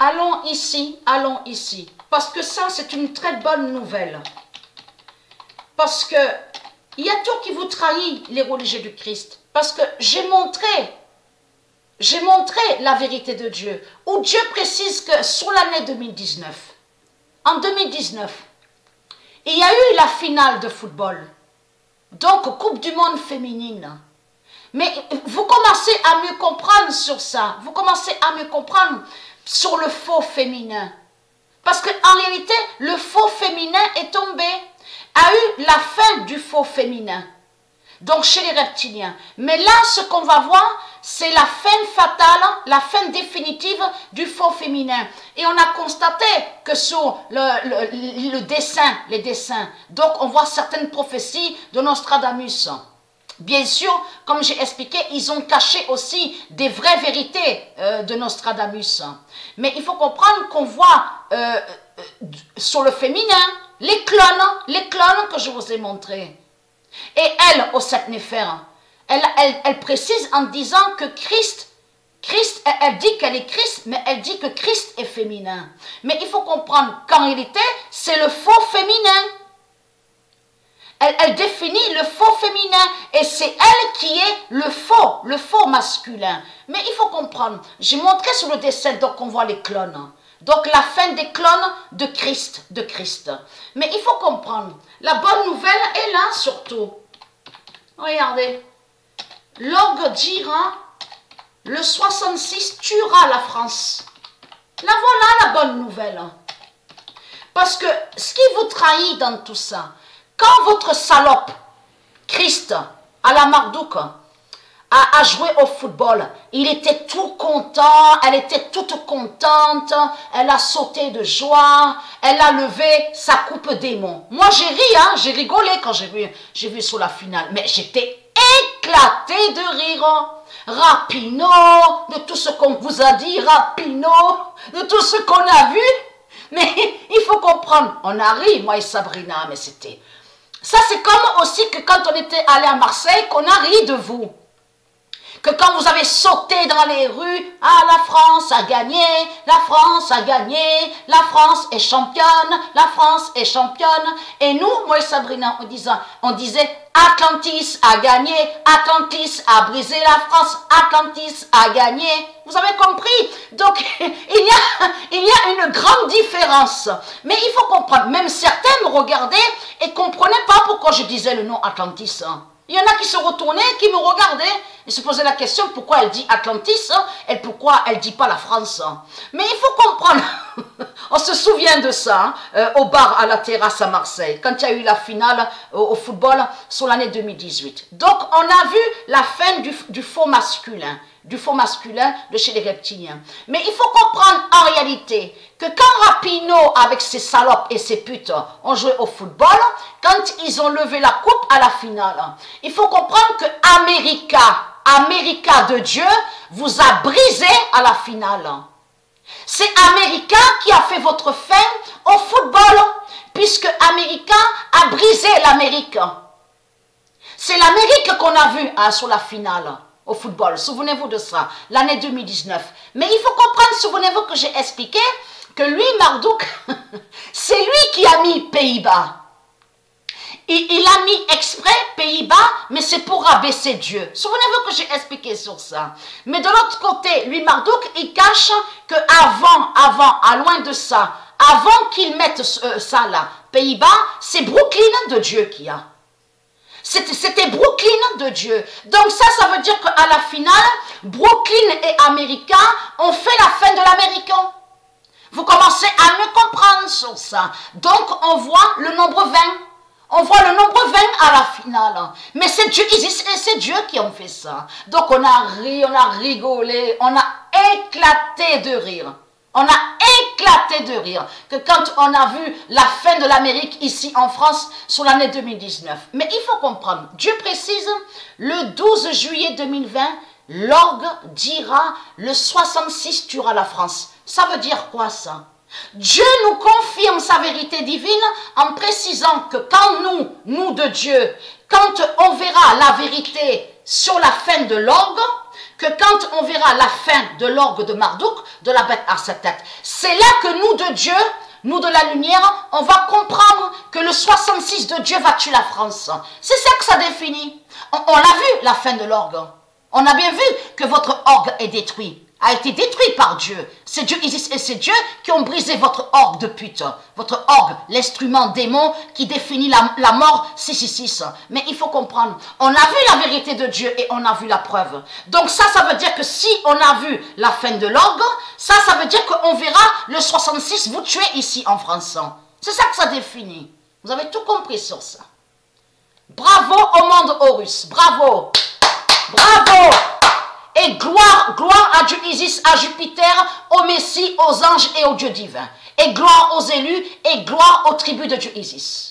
allons ici, parce que ça c'est une très bonne nouvelle. Parce que il y a tout qui vous trahit, les religieux du Christ. Parce que j'ai montré la vérité de Dieu, où Dieu précise que sur l'année 2019, en 2019, il y a eu la finale de football, donc Coupe du Monde féminine. Mais vous commencez à mieux comprendre sur ça, vous commencez à mieux comprendre sur le faux féminin. Parce qu'en réalité, le faux féminin est tombé, a eu la fin du faux féminin. Donc chez les reptiliens. Mais là, ce qu'on va voir, c'est la fin fatale, la fin définitive du faux féminin. Et on a constaté que sur le dessin, les dessins, donc on voit certaines prophéties de Nostradamus. Bien sûr, comme j'ai expliqué, ils ont caché aussi des vraies vérités de Nostradamus. Mais il faut comprendre qu'on voit sur le féminin les clones que je vous ai montrés. Et elle, au 7 Néfer, elle précise en disant que Christ, elle dit qu'elle est Christ, mais elle dit que Christ est féminin. Mais il faut comprendre qu'en réalité, c'est le faux féminin. Elle définit le faux féminin et c'est elle qui est le faux masculin. Mais il faut comprendre, j'ai montré sur le dessin, donc on voit les clones. Donc la fin des clones de Christ, Mais il faut comprendre, la bonne nouvelle est là surtout. Regardez, l'orgue dira, le 66 tuera la France. Là voilà la bonne nouvelle. Parce que ce qui vous trahit dans tout ça, quand votre salope, Christ, à la Marduk, a joué au football, il était tout content, elle était toute contente, elle a sauté de joie, elle a levé sa coupe démon. Moi j'ai ri, hein, j'ai rigolé quand j'ai vu sur la finale, mais j'étais éclatée de rire. Rapinoe, de tout ce qu'on vous a dit, Rapinoe, de tout ce qu'on a vu. Mais il faut comprendre, on a ri, moi et Sabrina, mais c'était... Ça, c'est comme aussi que quand on était allé à Marseille, qu'on a ri de vous. Que quand vous avez sauté dans les rues, ah, la France a gagné, la France a gagné, la France est championne, la France est championne. Et nous, moi et Sabrina, on disait, Atlantis a gagné, Atlantis a brisé la France, Atlantis a gagné. Vous avez compris? Donc, il y a une grande différence. Mais il faut comprendre, même certains me regardaient et ne comprenaient pas pourquoi je disais le nom Atlantis. Il y en a qui se retournaient, qui me regardaient et se posaient la question pourquoi elle dit Atlantis et pourquoi elle ne dit pas la France. Mais il faut comprendre, on se souvient de ça au bar à la terrasse à Marseille, quand il y a eu la finale au football sur l'année 2018. Donc on a vu la fin du faux masculin. De chez les reptiliens. Mais il faut comprendre en réalité que quand Rapinoe avec ses salopes et ses putes ont joué au football, quand ils ont levé la coupe à la finale, il faut comprendre que America de Dieu vous a brisé à la finale. C'est America qui a fait votre fin au football, puisque America a brisé l'Amérique. C'est l'Amérique qu'on a vu sur la finale. Au football, souvenez-vous de ça, l'année 2019. Mais il faut comprendre, souvenez-vous que j'ai expliqué que lui, Marduk, c'est lui qui a mis Pays-Bas. Il a mis exprès Pays-Bas, mais c'est pour abaisser Dieu. Souvenez-vous que j'ai expliqué sur ça. Mais de l'autre côté, lui, Marduk, il cache que avant, à loin de ça, avant qu'il mette ça là, Pays-Bas, c'est Brooklyn de Dieu qui a. C'était Brooklyn de Dieu. Donc ça veut dire qu'à la finale, Brooklyn et America ont fait la fin de l'Amérique. Vous commencez à me comprendre sur ça. Donc on voit le nombre 20. On voit le nombre 20 à la finale. Mais c'est Dieu, c'est Dieu qui a fait ça. Donc on a ri, on a rigolé, on a éclaté de rire. On a éclaté de rire que quand on a vu la fin de l'Amérique ici en France sur l'année 2019. Mais il faut comprendre, Dieu précise, le 12 juillet 2020, l'orgue dira, le 66 tuera la France. Ça veut dire quoi ça? Dieu nous confirme sa vérité divine en précisant que quand nous de Dieu, quand on verra la vérité sur la fin de l'orgue, que quand on verra la fin de l'orgue de Marduk, de la bête à 7 têtes, c'est là que nous de Dieu, nous de la lumière, on va comprendre que le 66 de Dieu va tuer la France. C'est ça que ça définit. On a vu la fin de l'orgue. On a bien vu que votre orgue est détruit, a été détruit par Dieu. C'est Dieu Isis et c'est Dieu qui ont brisé votre orgue de pute. Votre orgue, l'instrument démon qui définit la mort 666. Mais il faut comprendre, on a vu la vérité de Dieu et on a vu la preuve. Donc ça veut dire que si on a vu la fin de l'orgue, ça veut dire qu'on verra le 66 vous tuer ici en France. C'est ça que ça définit. Vous avez tout compris sur ça. Bravo au monde Horus, bravo. Bravo! Et gloire à Dieu Isis, à Jupiter, au Messie, aux anges et aux dieux divins. Et gloire aux élus et gloire aux tribus de Dieu Isis.